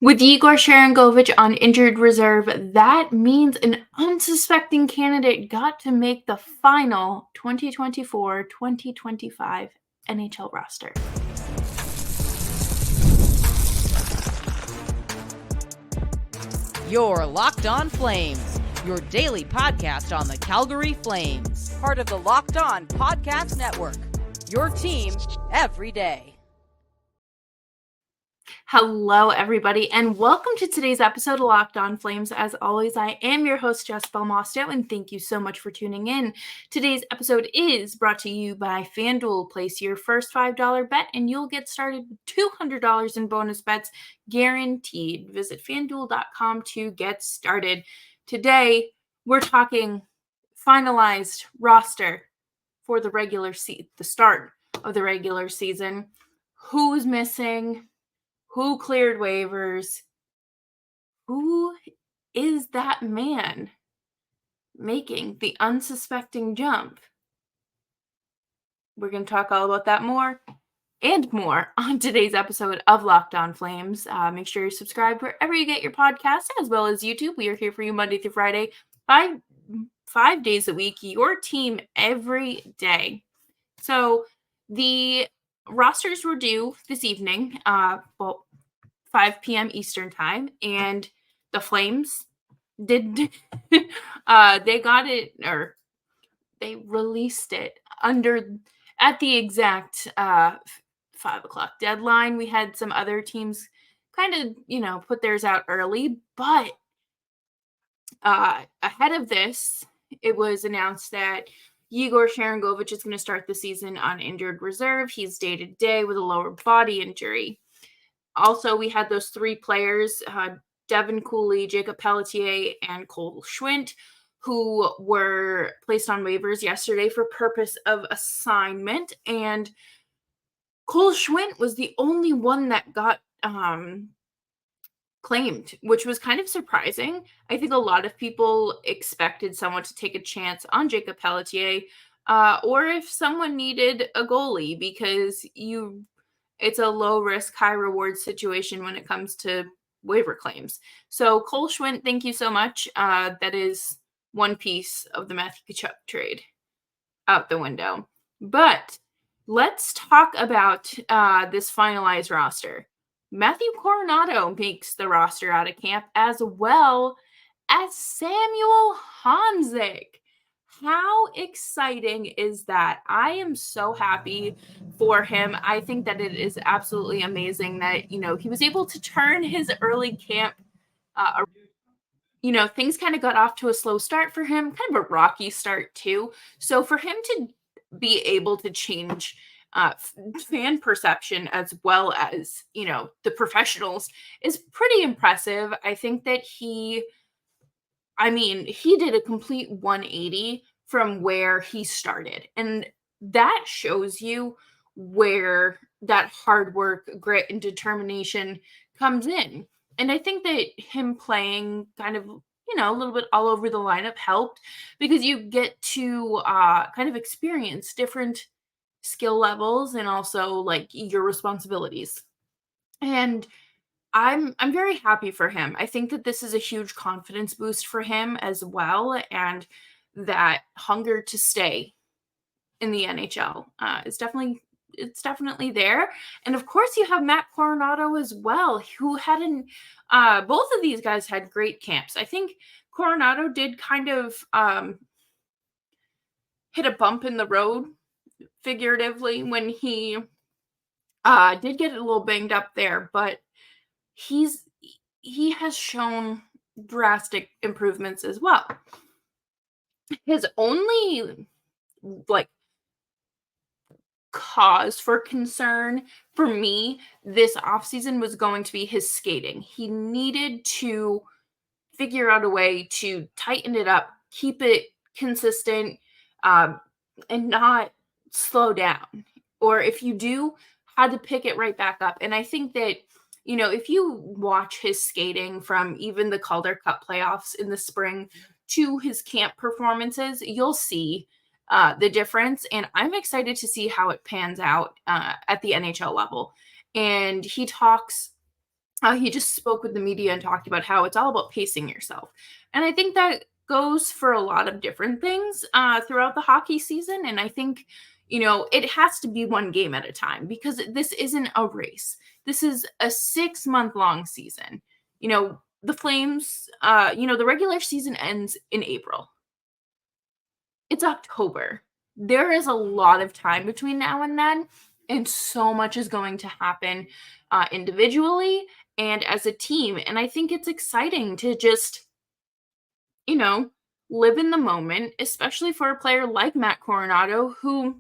With Yegor Sharangovich on injured reserve, that means an unsuspecting candidate got to make the final 2024-2025 NHL roster. You're Locked On Flames, your daily podcast on the Calgary Flames. Part of the Locked On Podcast Network, your team every day. Hello, everybody, and welcome to today's episode of Locked On Flames. As always, I am your host, Jess Belmosto, and thank you so much for tuning in. Today's episode is brought to you by FanDuel. Place your first $5 bet, and you'll get started with $200 in bonus bets guaranteed. Visit FanDuel.com to get started. Today, we're talking finalized roster for the the start of the regular season. Who's missing? Who cleared waivers? Who is that man making the unsuspecting jump? We're going to talk all about that more and more on today's episode of Locked On Flames. Make sure you're subscribed wherever you get your podcasts, as well as YouTube. We are here for you Monday through Friday, five days a week, your team every day. So the rosters were due this evening, 5 p.m. Eastern time, and the Flames did they got it, or they released it at the exact 5 o'clock deadline. We had some other teams kind of put theirs out early, but ahead of this, it was announced that Yegor Sharangovich is going to start the season on injured reserve. He's day-to-day with a lower body injury. Also, we had those three players, Devin Cooley, Jakob Pelletier, and Cole Schwindt, who were placed on waivers yesterday for purpose of assignment. And Cole Schwindt was the only one that got claimed, which was kind of surprising. I think a lot of people expected someone to take a chance on Jakob Pelletier, or if someone needed a goalie, because it's a low risk, high reward situation when it comes to waiver claims. So Cole Schwindt, thank you so much. That is one piece of the Matthew Tkachuk trade out the window. But let's talk about this finalized roster. Matthew Coronato makes the roster out of camp, as well as Samuel Honzek. How exciting is that? I am so happy for him. I think that it is absolutely amazing that, he was able to turn his early camp. Things kind of got off to a slow start for him, kind of a rocky start too. So for him to be able to change fan perception as well as, the professionals is pretty impressive. I think that he did a complete 180 from where he started. And that shows you where that hard work, grit, and determination comes in. And I think that him playing kind of, a little bit all over the lineup helped, because you get to kind of experience different skill levels and also like your responsibilities. And I'm very happy for him. I think that this is a huge confidence boost for him as well, and that hunger to stay in the NHL is definitely there. And of course, you have Matt Coronato as well, who both of these guys had great camps. I think Coronato did kind of hit a bump in the road, figuratively, when he did get a little banged up there, but he has shown drastic improvements as well. His only cause for concern for me this offseason was going to be his skating. He needed to figure out a way to tighten it up, keep it consistent, and not slow down. Or if you do, had to pick it right back up. And I think that, if you watch his skating from even the Calder Cup playoffs in the spring to his camp performances, you'll see the difference. And I'm excited to see how it pans out at the NHL level. And he talks he just spoke with the media and talked about how it's all about pacing yourself. And I think that goes for a lot of different things throughout the hockey season. And I think, it has to be one game at a time because this isn't a race. This is a 6-month long season. The Flames, the regular season ends in April. It's October. There is a lot of time between now and then, and so much is going to happen individually and as a team. And I think it's exciting to just, live in the moment, especially for a player like Matt Coronado, who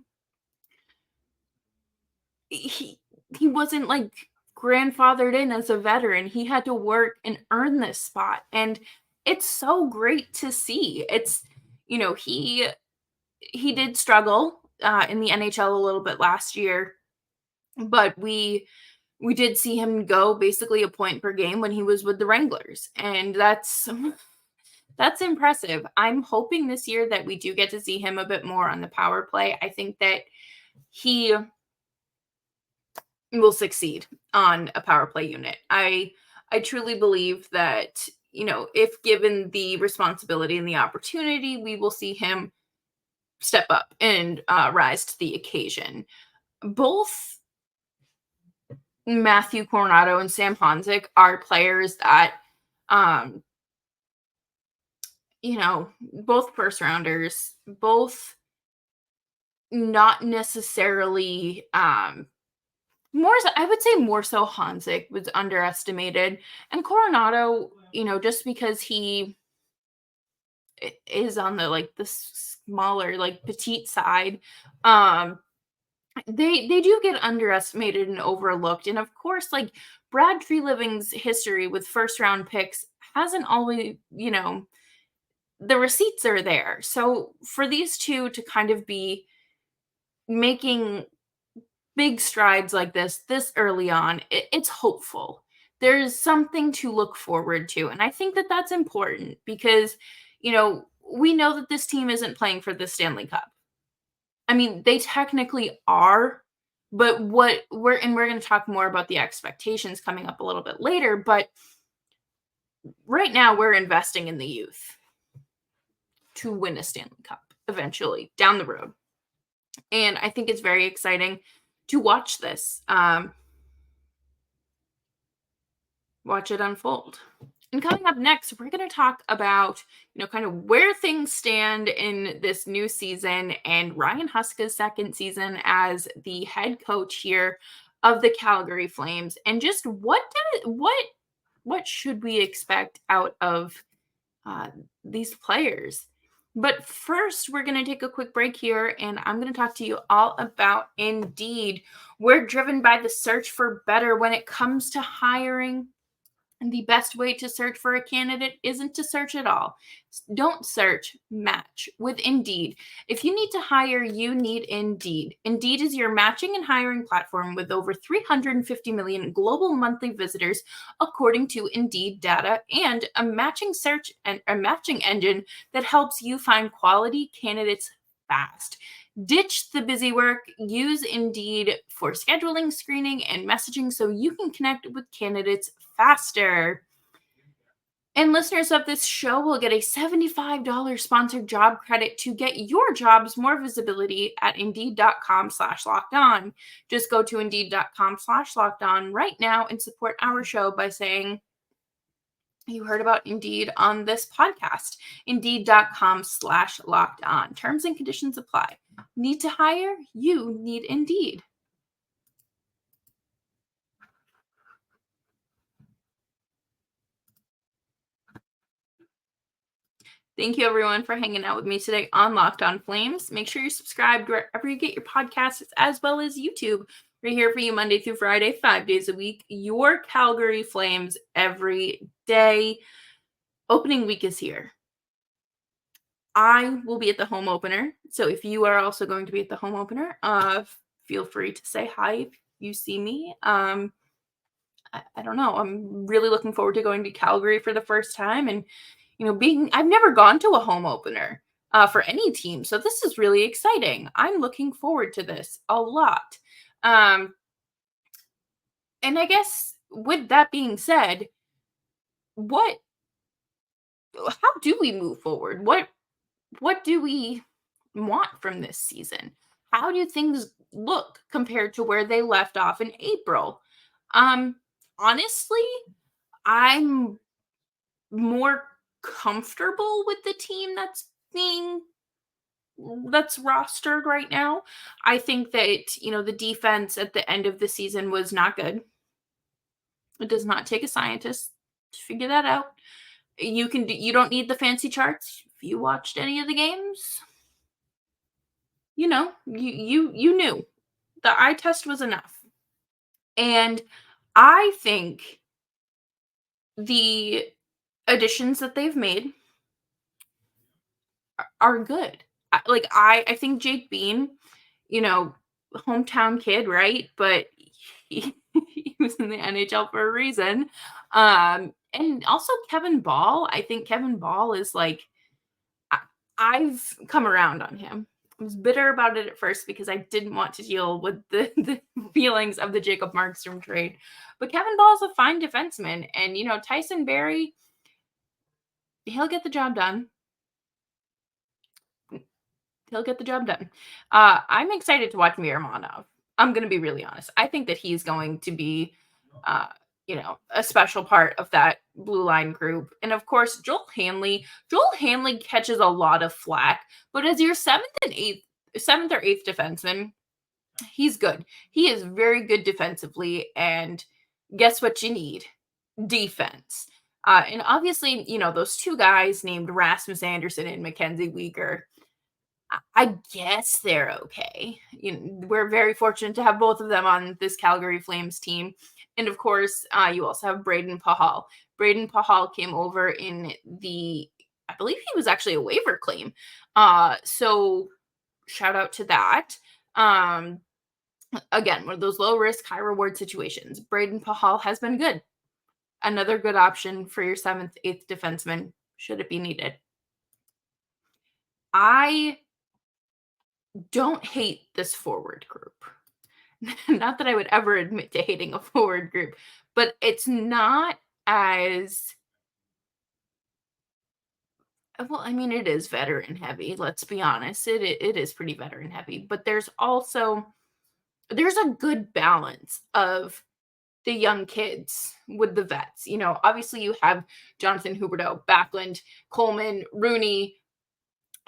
he he wasn't like grandfathered in as a veteran. He had to work and earn this spot. And it's so great to see. It's, he did struggle in the NHL a little bit last year, but we did see him go basically a point per game when he was with the Wranglers, and that's impressive. I'm hoping this year that we do get to see him a bit more on the power play. I think that he will succeed on a power play unit. I truly believe that, if given the responsibility and the opportunity, we will see him step up and rise to the occasion. Both Matthew Coronado and Sam Honzek are players that, both first rounders, both not necessarily, I would say more so Honzek was underestimated, and Coronado, just because he is on the smaller, petite side, they do get underestimated and overlooked. And of course, Brad Treliving's history with first round picks hasn't always, the receipts are there. So for these two to kind of be making big strides like this early on, it's hopeful. There's something to look forward to. And I think that that's important because, we know that this team isn't playing for the Stanley Cup. I mean, they technically are, but we're going to talk more about the expectations coming up a little bit later, but right now we're investing in the youth to win a Stanley Cup eventually down the road. And I think it's very exciting to watch this, watch it unfold. And coming up next, we're going to talk about, kind of where things stand in this new season and Ryan Huska's second season as the head coach here of the Calgary Flames, and just what should we expect out of these players. But first, we're going to take a quick break here, and I'm going to talk to you all about Indeed. We're driven by the search for better when it comes to hiring. And the best way to search for a candidate isn't to search at all. Don't search, match with Indeed. If you need to hire, you need Indeed. Indeed is your matching and hiring platform with over 350 million global monthly visitors, according to Indeed data, and a matching search and a matching engine that helps you find quality candidates fast. Ditch the busy work. Use Indeed for scheduling, screening, and messaging so you can connect with candidates faster. And listeners of this show will get a $75 sponsored job credit to get your jobs more visibility at Indeed.com/lockedon. Just go to Indeed.com/lockedon right now and support our show by saying you heard about Indeed on this podcast. Indeed.com/lockedon. Terms and conditions apply. Need to hire? You need Indeed. Thank you, everyone, for hanging out with me today on Locked On Flames. Make sure you're subscribed wherever you get your podcasts, as well as YouTube. We're here for you Monday through Friday, 5 days a week. Your Calgary Flames every day. Opening week is here. I will be at the home opener. So if you are also going to be at the home opener, feel free to say hi if you see me. I don't know. I'm really looking forward to going to Calgary for the first time and, I've never gone to a home opener for any team. So this is really exciting. I'm looking forward to this a lot. And I guess with that being said, what how do we move forward? What do we want from this season? How do things look compared to where they left off in April? Um, Honestly, I'm more comfortable with the team that's rostered right now. I think that, the defense at the end of the season was not good. It does not take a scientist to figure that out. You don't need the fancy charts. If you watched any of the games, you knew. The eye test was enough. And I think the additions that they've made are good. I think Jake Bean, hometown kid, right? But he was in the NHL for a reason. And also Kevin Ball. I think Kevin Ball is like I've come around on him. I was bitter about it at first because I didn't want to deal with the feelings of the Jacob Markstrom trade. But Kevin Ball's a fine defenseman. And, Tyson Barrie, he'll get the job done. He'll get the job done. I'm excited to watch Miromanov. I'm going to be really honest. I think that he's going to be, a special part of that blue line group. And of course, Joel Hanley catches a lot of flack, but as your seventh or eighth defenseman, he's good. He is very good defensively. And guess what you need? Defense. And obviously, those two guys named Rasmus Anderson and Mackenzie Weegar, I guess they're okay. We're very fortunate to have both of them on this Calgary Flames team. And of course, you also have Braden Pahal. Braden Pahal came over in I believe he was actually a waiver claim. So shout out to that. Again, one of those low risk, high reward situations. Braden Pahal has been good. Another good option for your 7th, 8th defenseman, should it be needed. I don't hate this forward group. Not that I would ever admit to hating a forward group, but it's not as well. I mean, it is veteran heavy. Let's be honest. It is pretty veteran heavy, but there's a good balance of the young kids with the vets. Obviously you have Jonathan Huberdeau, Backlund, Coleman, Rooney,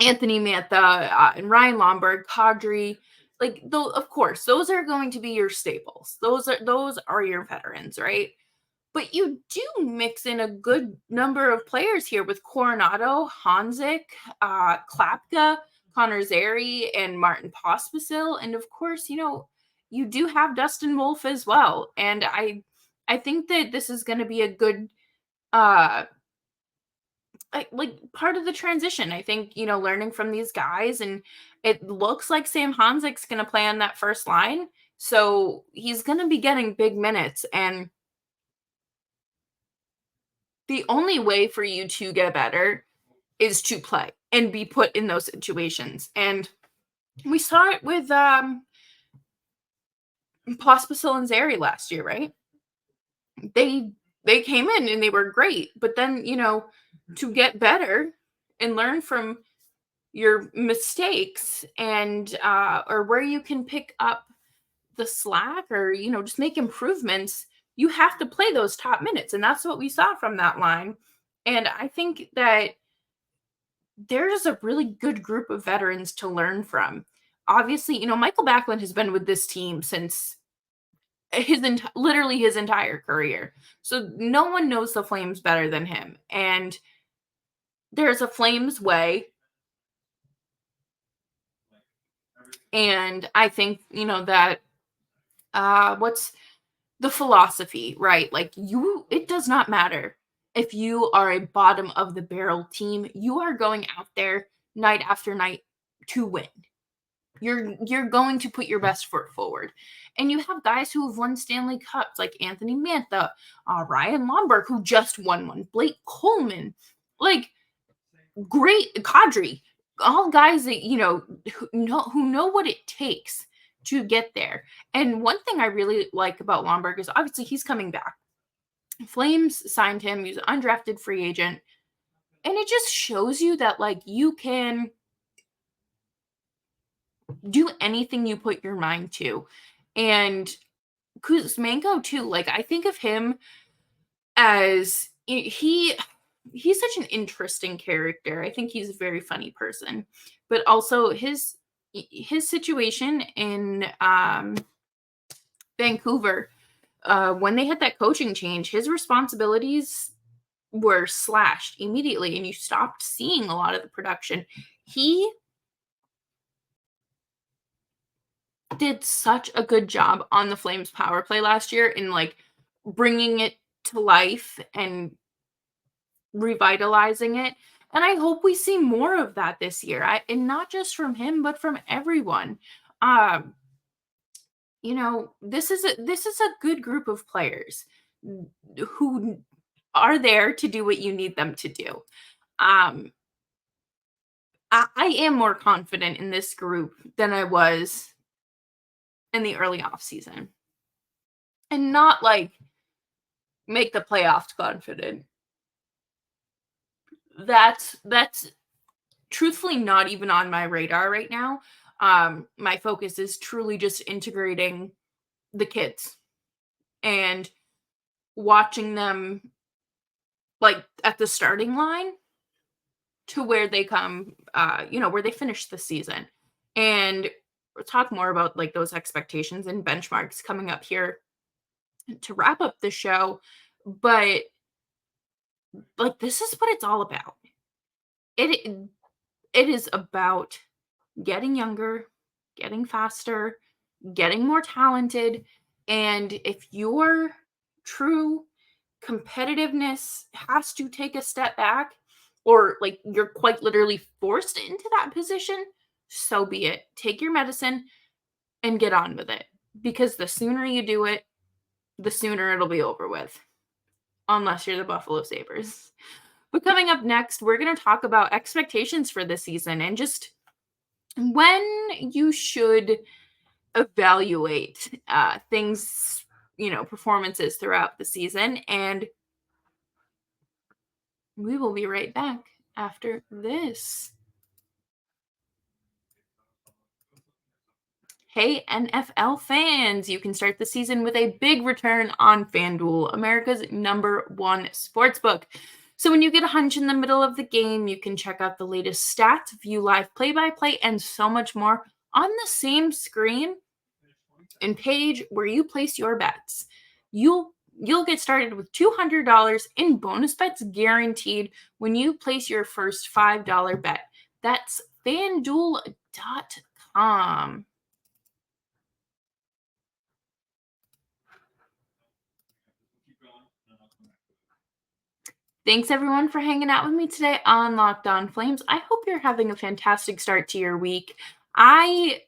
Anthony Mantha, and Ryan Lomberg, Kadri. Of course, those are going to be your staples. Those are your veterans, right? But you do mix in a good number of players here with Coronado, Honzek, Klapka, Connor Zary, and Martin Pospisil. And of course, you do have Dustin Wolf as well. And I think that this is going to be a good part of the transition. I think, learning from these guys, and it looks like Sam Honzek's going to play on that first line. So he's going to be getting big minutes. And the only way for you to get better is to play and be put in those situations. And we saw it with Pospisil and Zary last year, right? They came in and they were great, but then, to get better and learn from your mistakes and or where you can pick up the slack or, just make improvements, you have to play those top minutes. And that's what we saw from that line. And I think that there's a really good group of veterans to learn from. Obviously, Michael Backlund has been with this team since literally his entire career. So no one knows the Flames better than him. And there's a Flames way. And I think, that what's the philosophy, right? It does not matter if you are a bottom of the barrel team. You are going out there night after night to win. You're going to put your best foot forward. And you have guys who have won Stanley Cups like Anthony Mantha, Ryan Lomberg, who just won one, Blake Coleman, great Kadri, all guys that, who know what it takes to get there. And one thing I really like about Lomberg is obviously he's coming back. Flames signed him. He's an undrafted free agent. And it just shows you that, like, you can do anything you put your mind to. And Kuzmenko, too. Like, I think of him as he's such an interesting character. I think he's a very funny person. But also his situation in Vancouver, when they had that coaching change, his responsibilities were slashed immediately, and you stopped seeing a lot of the production. He did such a good job on the Flames power play last year in, like, bringing it to life and revitalizing it. And I hope we see more of that this year. And not just from him, but from everyone. Um, this is a good group of players who are there to do what you need them to do. Um, I am more confident in this group than I was in the early off season, and not like make the playoffs confident. That's truthfully not even on my radar right now. My focus is truly just integrating the kids and watching them, like, at the starting line to where they come, where they finish the season. And we'll talk more about, like, those expectations and benchmarks coming up here to wrap up the show. But, like, this is what it's all about. It it is about getting younger, getting faster, getting more talented. And if your true competitiveness has to take a step back, or like you're quite literally forced into that position, so be it. Take your medicine and get on with it. Because the sooner you do it, the sooner it'll be over with. Unless you're the Buffalo Sabres. But coming up next, we're going to talk about expectations for this season and just when you should evaluate things, performances throughout the season. And we will be right back after this. Hey, NFL fans, you can start the season with a big return on FanDuel, America's #1 sportsbook. So when you get a hunch in the middle of the game, you can check out the latest stats, view live play-by-play, and so much more on the same screen and page where you place your bets. You'll get started with $200 in bonus bets guaranteed when you place your first $5 bet. That's FanDuel.com. Thanks everyone for hanging out with me today on Locked On Flames. I hope you're having a fantastic start to your week. I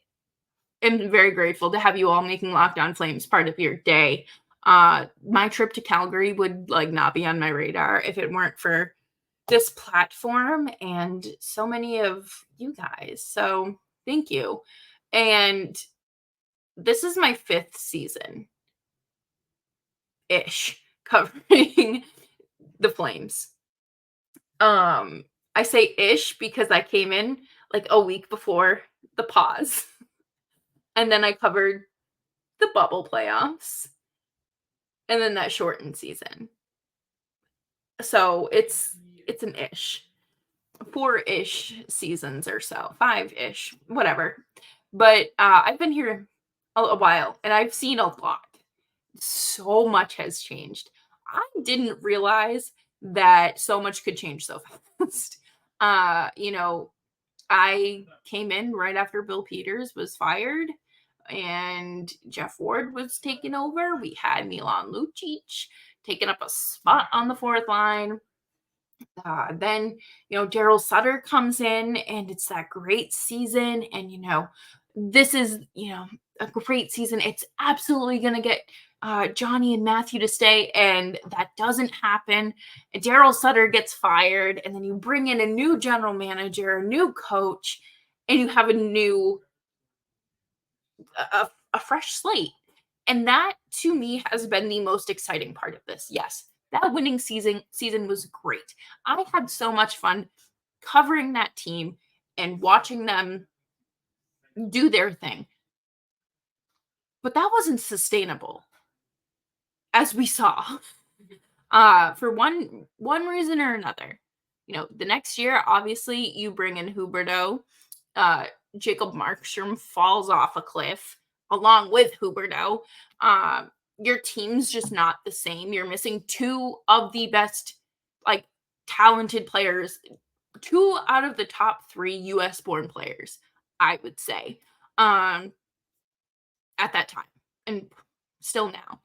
am very grateful to have you all making Locked On Flames part of your day. My trip to Calgary would not be on my radar if it weren't for this platform and so many of you guys. So thank you. And this is my 5th season ish covering the Flames. I say ish because I came in like a week before the pause. And then I covered the bubble playoffs. And then that shortened season. So it's an ish. 4-ish seasons or so. 5-ish. Whatever. But I've been here a while and I've seen a lot. So much has changed. I didn't realize that so much could change so fast. I came in right after Bill Peters was fired and Jeff Ward was taken over. We had Milan Lucic taking up a spot on the 4th line. Then, Daryl Sutter comes in and it's that great season. And, this is, a great season. It's absolutely going to get Johnny and Matthew to stay. And that doesn't happen. Daryl Sutter gets fired. And then you bring in a new general manager, a new coach, and you have a fresh slate. And that, to me, has been the most exciting part of this. Yes, That winning season was great. I had so much fun covering that team and watching them do their thing. But that wasn't sustainable, as we saw. For one reason or another. The next year, obviously, you bring in Huberdeau. Uh, Jacob Markstrom falls off a cliff along with Huberdeau. Your team's just not the same. You're missing two of the best, like, talented players, two out of the top 3 US born players, I would say, at that time, and still now.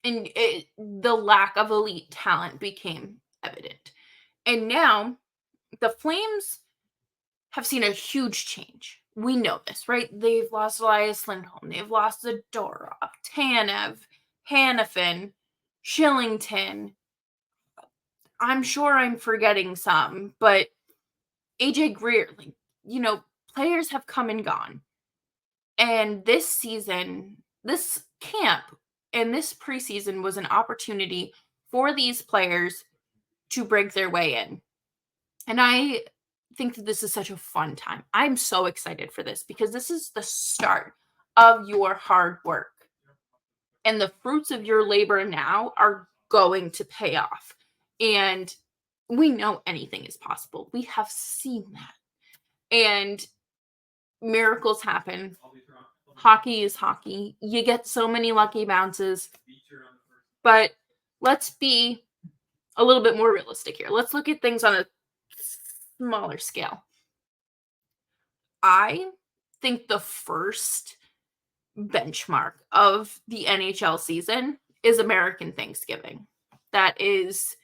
And the lack of elite talent became evident. And now the Flames have seen a huge change. We know this, right? They've lost Elias Lindholm. They've lost Zadorov, Tanev, Hanifin, Shillington. I'm sure I'm forgetting some, but AJ Greer, players have come and gone. And this season, this camp and this preseason was an opportunity for these players to break their way in. And I think that this is such a fun time. I'm so excited for this because this is the start of your hard work. And the fruits of your labor now are going to pay off. And we know anything is possible. We have seen that. And miracles happen. Hockey is hockey. You get so many lucky bounces. But let's be a little bit more realistic here. Let's look at things on a smaller scale. I think the first benchmark of the NHL season is American Thanksgiving. That is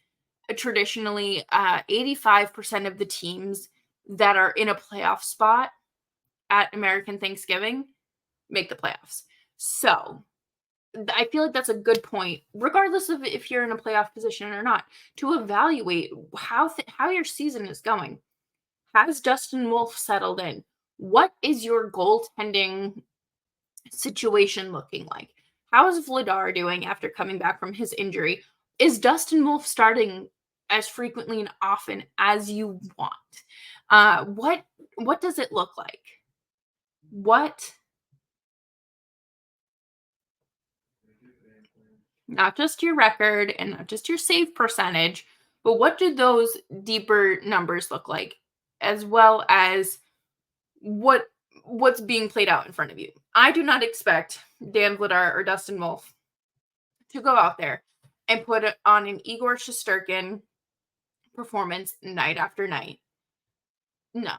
traditionally 85% of the teams that are in a playoff spot at American Thanksgiving make the playoffs. So I feel like that's a good point, regardless of if you're in a playoff position or not, to evaluate how your season is going. Has Dustin Wolf settled in? What is your goaltending situation looking like? How is Vladar doing after coming back from his injury? Is Dustin Wolf starting as frequently and often as you want? What does it look like? Not just your record and not just your save percentage, but what do those deeper numbers look like, as well as what's being played out in front of you? I do not expect Dan Vladar or Dustin Wolf to go out there and put on an Yegor Shesterkin performance night after night. No.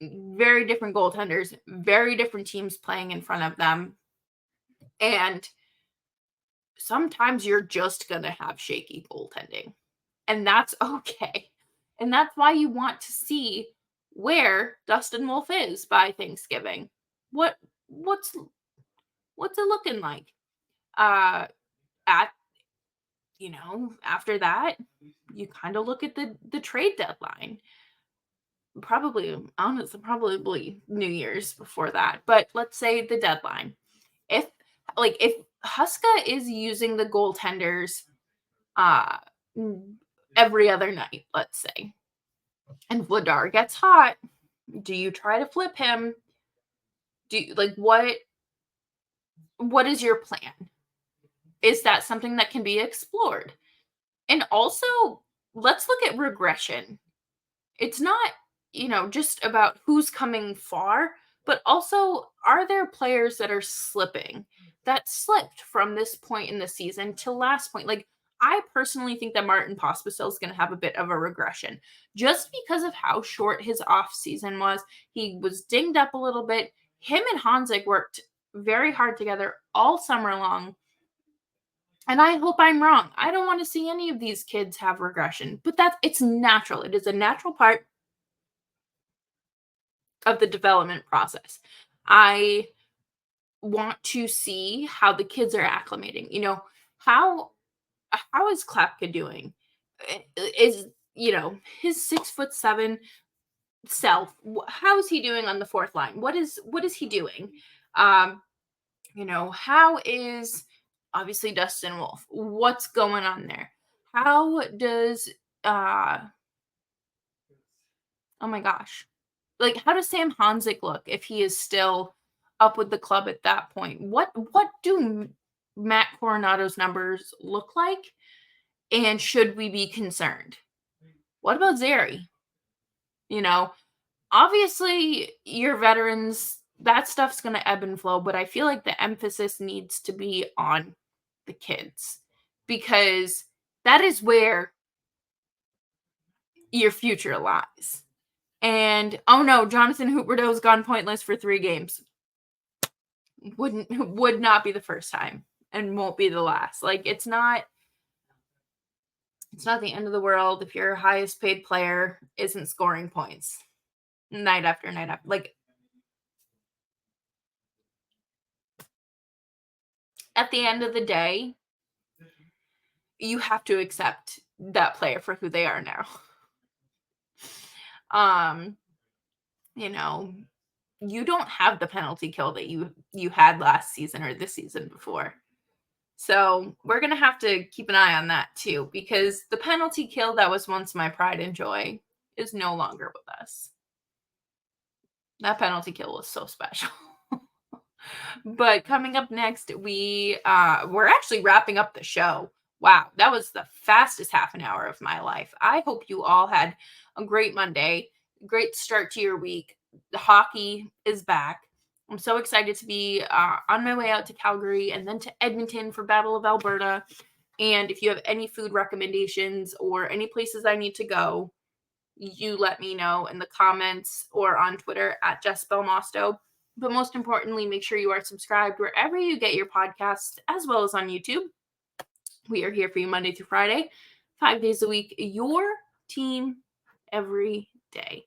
Very different goaltenders, very different teams playing in front of them. And sometimes you're just going to have shaky goaltending. And that's okay. And that's why you want to see where Dustin Wolf is by Thanksgiving. What's it looking like? After that, you kind of look at the trade deadline. Probably New Year's before that. But let's say the deadline. If Huska is using the goaltenders every other night, let's say, and Vladar gets hot, do you try to flip him? What is your plan? Is that something that can be explored? And also, let's look at regression. It's not, just about who's coming far, but also, are there players that are slipping, that slipped from this point in the season to last point? I personally think that Martin Pospisil is going to have a bit of a regression just because of how short his off season was. He was dinged up a little bit. Him and Honzek worked very hard together all summer long. And I hope I'm wrong. I don't want to see any of these kids have regression, but it's natural. It is a natural part of the development process. I want to see how the kids are acclimating. How is Klapka doing? Is his 6'7" self? How is he doing on the fourth line? What is he doing? How is obviously Dustin Wolf. What's going on there? How does oh my gosh. Like, how does Sam Honzek look if he is still up with the club at that point? What do Matt Coronado's numbers look like? And should we be concerned? What about Zary? You know, obviously your veterans, that stuff's going to ebb and flow, but I feel like the emphasis needs to be on the kids because that is where your future lies. And oh no, Jonathan Huberdeau's gone pointless for 3 games. Would not be the first time and won't be the last. Like, it's not the end of the world if your highest paid player isn't scoring points night after night after. Like, at the end of the day, you have to accept that player for who they are now. You know, you don't have the penalty kill that you had last season or this season before. So we're going to have to keep an eye on that too, because the penalty kill that was once my pride and joy is no longer with us. That penalty kill was so special. But coming up next, we're actually wrapping up the show. Wow, that was the fastest half an hour of my life. I hope you all had a great Monday, great start to your week. The hockey is back. I'm so excited to be on my way out to Calgary and then to Edmonton for Battle of Alberta. And if you have any food recommendations or any places I need to go, you let me know in the comments or on Twitter at Jess Belmosto. But most importantly, make sure you are subscribed wherever you get your podcasts, as well as on YouTube. We are here for you Monday through Friday, 5 days a week, your team every day.